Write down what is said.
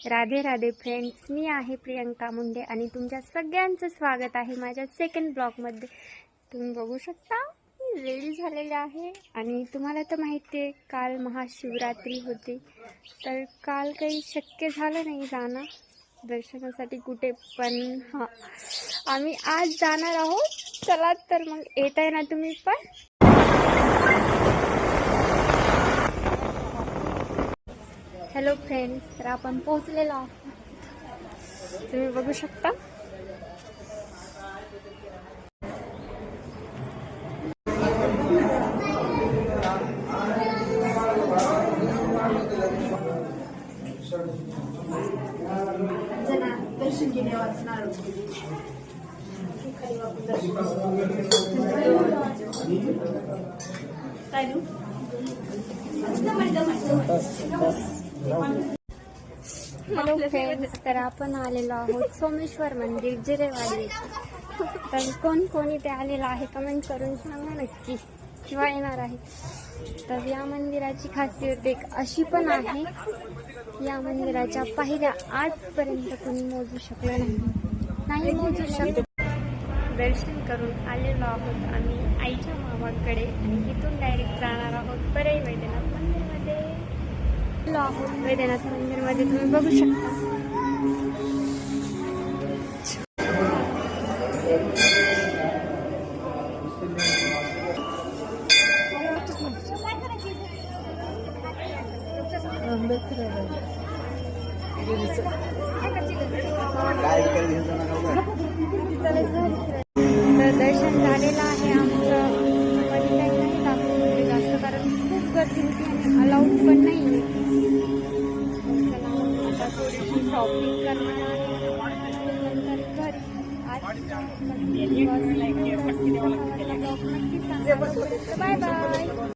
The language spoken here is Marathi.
राधे राधे फ्रेंड्स, मी आहे प्रियंका मुंडे आणि तुमच्या सगळ्यांचं स्वागत आहे माझ्या सेकंड ब्लॉगमध्ये। तुम्ही बघू शकता मी रेडी झालेले आहे आणि तुम्हाला तर माहिती आहे काल महाशिवरात्री होती, तर काल काही शक्य झालं नाही जाणं दर्शनासाठी कुठे, पण हां आम्ही आज जाणार आहोत। चला तर मग येत आहे ना तुम्ही पण। हॅलो फ्रेंड्स, तर आपण पोहोचलेलो आहोत, तुम्ही बघू शकता। हॅलो फ्रेंड्स, तर आपण आलेलो आहोत सोमेश्वर मंदिर जिरेवाडी। तर कोण इथे आलेला आहे कमेंट करून सांगा नक्की, किंवा येणार आहे। तर या मंदिराची खासियत एक अशी पण आहे, या मंदिराच्या पायऱ्या आजपर्यंत कोणी मोजू शकलं नाही मोजू शकतो। दर्शन करून आलेलो आहोत आम्ही आईच्या मामाकडे आणि इथून डायरेक्ट जाणार आहोत परई वैद्यनाथ मंदिरमध्ये। वैद्यनाथ मंदिरमध्ये तुम्ही बघू शकता। तर दर्शन झालेलं आहे आमचं, पण काही नाही दाखवलं जास्त, कारण खूप गर्दी होती आणि अलाउड पण नाही। आता थोडीशी शॉपिंग करणार आहे, नंतर घरी। आज बाय बाय।